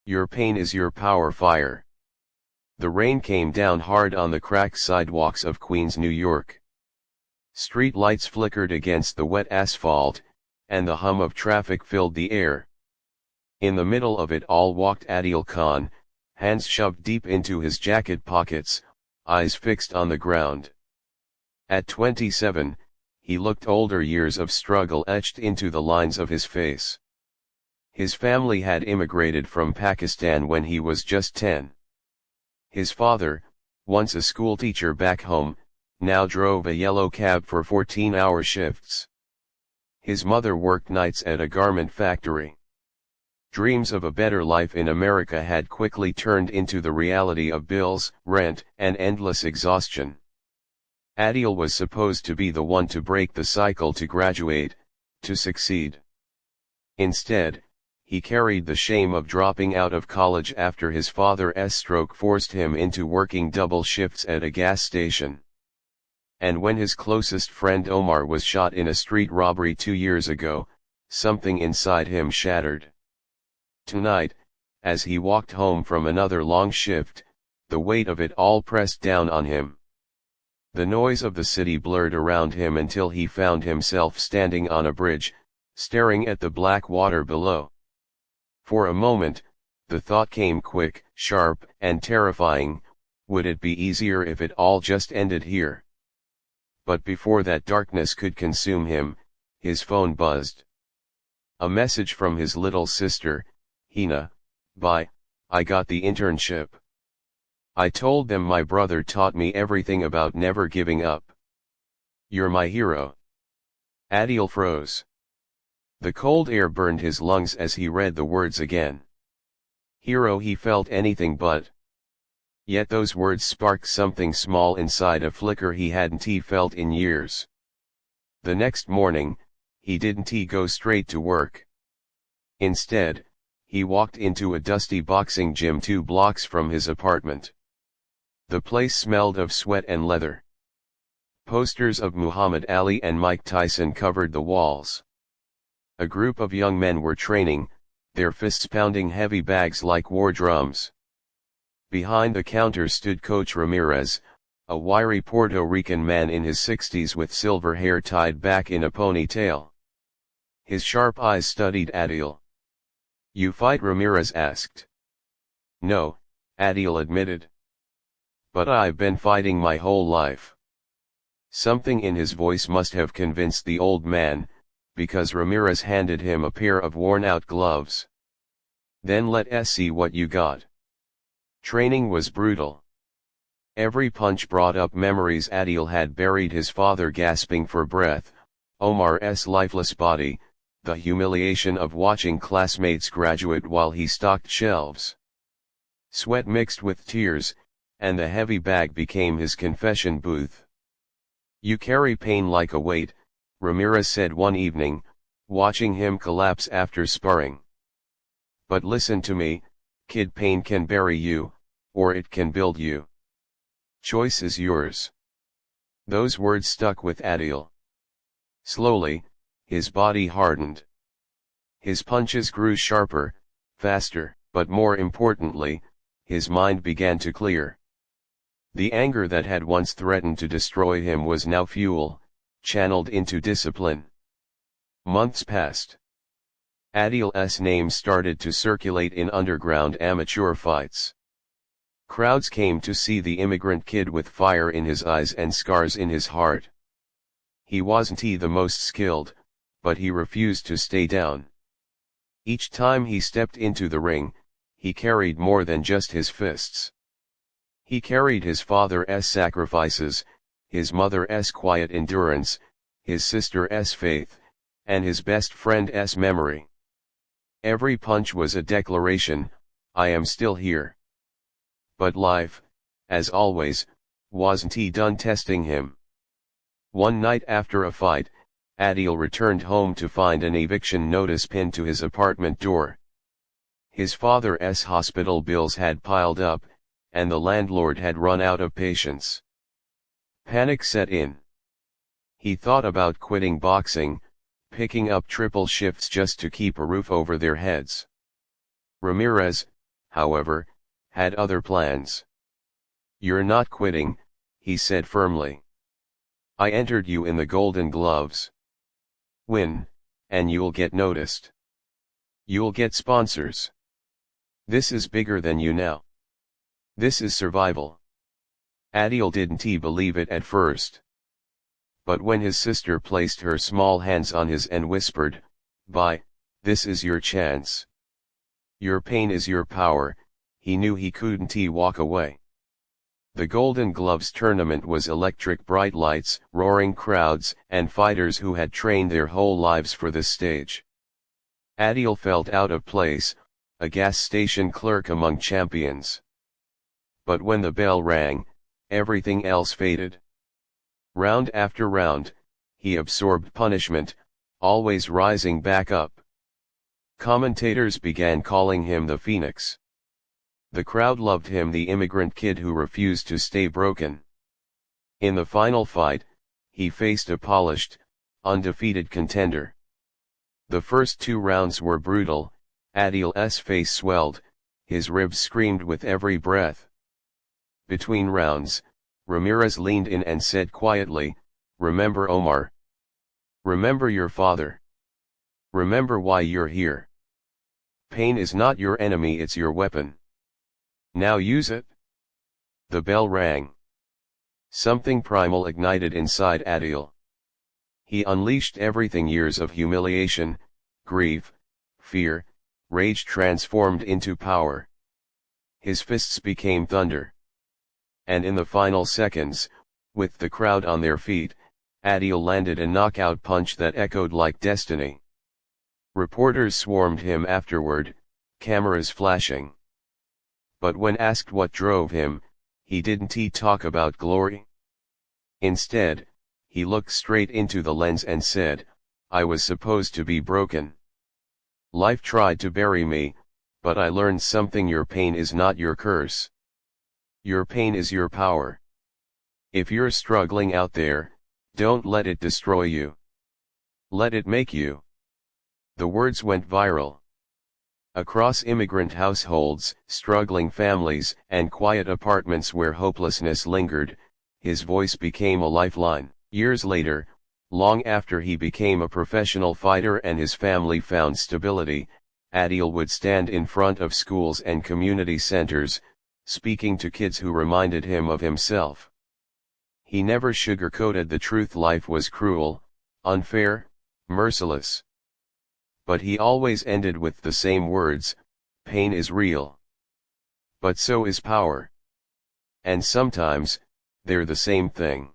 Your pain is your power. Fire. The rain came down hard on the cracked sidewalks of Queens, New York. Street lights flickered against the wet asphalt, and the hum of traffic filled the air. In the middle of it all walked Adil Khan, hands shoved deep into his jacket pockets, eyes fixed on the ground. At 27, he looked older, years of struggle etched into the lines of his face. His family had immigrated from Pakistan when he was just 10. His father, once a schoolteacher back home, now drove a yellow cab for 14-hour shifts. His mother worked nights at a garment factory. Dreams of a better life in America had quickly turned into the reality of bills, rent, and endless exhaustion. Adil was supposed to be the one to break the cycle, to graduate, to succeed. Instead, he carried the shame of dropping out of college after his father's stroke forced him into working double shifts at a gas station. And when his closest friend Omar was shot in a street robbery 2 years ago, something inside him shattered. Tonight, as he walked home from another long shift, the weight of it all pressed down on him. The noise of the city blurred around him until he found himself standing on a bridge, staring at the black water below. For a moment, the thought came quick, sharp, and terrifying: would it be easier if it all just ended here? But before that darkness could consume him, his phone buzzed. A message from his little sister, Hina: "Bye, I got the internship. I told them my brother taught me everything about never giving up. You're my hero." Adil froze. The cold air burned his lungs as he read the words again. Hero, he felt anything but. Yet those words sparked something small inside, a flicker he hadn't felt in years. The next morning, he didn't go straight to work. Instead, he walked into a dusty boxing gym 2 blocks from his apartment. The place smelled of sweat and leather. Posters of Muhammad Ali and Mike Tyson covered the walls. A group of young men were training, their fists pounding heavy bags like war drums. Behind the counter stood Coach Ramirez, a wiry Puerto Rican man in his 60s with silver hair tied back in a ponytail. His sharp eyes studied Adil. "You fight?" Ramirez asked. "No," Adil admitted. "But I've been fighting my whole life." Something in his voice must have convinced the old man, because Ramirez handed him a pair of worn-out gloves. "Then let's see what you got." Training was brutal. Every punch brought up memories. Adil had buried his father gasping for breath, Omar's lifeless body, the humiliation of watching classmates graduate while he stocked shelves. Sweat mixed with tears, and the heavy bag became his confession booth. "You carry pain like a weight," Ramirez said one evening, watching him collapse after sparring. "But listen to me, kid, pain can bury you, or it can build you. Choice is yours." Those words stuck with Adil. Slowly, his body hardened. His punches grew sharper, faster, but more importantly, his mind began to clear. The anger that had once threatened to destroy him was now fuel, channeled into discipline. Months passed. Adil's name started to circulate in underground amateur fights. Crowds came to see the immigrant kid with fire in his eyes and scars in his heart. He wasn't the most skilled, but he refused to stay down. Each time he stepped into the ring, he carried more than just his fists. He carried his father's sacrifices, his mother's quiet endurance, his sister's faith, and his best friend's memory. Every punch was a declaration: "I am still here." But life, as always, wasn't done testing him. One night after a fight, Adil returned home to find an eviction notice pinned to his apartment door. His father's hospital bills had piled up, and the landlord had run out of patience. Panic set in. He thought about quitting boxing, picking up triple shifts just to keep a roof over their heads. Ramirez, however, had other plans. "You're not quitting," he said firmly. "I entered you in the Golden Gloves. Win, and you'll get noticed. You'll get sponsors. This is bigger than you now. This is survival." Adil didn't believe it at first. But when his sister placed her small hands on his and whispered, "Bye, this is your chance. Your pain is your power," he knew he couldn't walk away. The Golden Gloves tournament was electric: bright lights, roaring crowds, and fighters who had trained their whole lives for this stage. Adil felt out of place, a gas station clerk among champions. But when the bell rang, everything else faded. Round after round, he absorbed punishment, always rising back up. Commentators began calling him the Phoenix. The crowd loved him, the immigrant kid who refused to stay broken. In the final fight, he faced a polished, undefeated contender. The first 2 rounds were brutal. Adil's face swelled, his ribs screamed with every breath. Between rounds, Ramirez leaned in and said quietly, "Remember Omar. Remember your father. Remember why you're here. Pain is not your enemy, it's your weapon. Now use it." The bell rang. Something primal ignited inside Adil. He unleashed everything: years of humiliation, grief, fear, rage transformed into power. His fists became thunder. And in the final seconds, with the crowd on their feet, Adil landed a knockout punch that echoed like destiny. Reporters swarmed him afterward, cameras flashing. But when asked what drove him, he didn't talk about glory. Instead, he looked straight into the lens and said, "I was supposed to be broken. Life tried to bury me, but I learned something: your pain is not your curse. Your pain is your power. If you're struggling out there, don't let it destroy you. Let it make you." The words went viral. Across immigrant households, struggling families, and quiet apartments where hopelessness lingered, his voice became a lifeline. Years later, long after he became a professional fighter and his family found stability, Adil would stand in front of schools and community centers, speaking to kids who reminded him of himself. He never sugarcoated the truth: life was cruel, unfair, merciless. But he always ended with the same words: "Pain is real. But so is power. And sometimes, they're the same thing."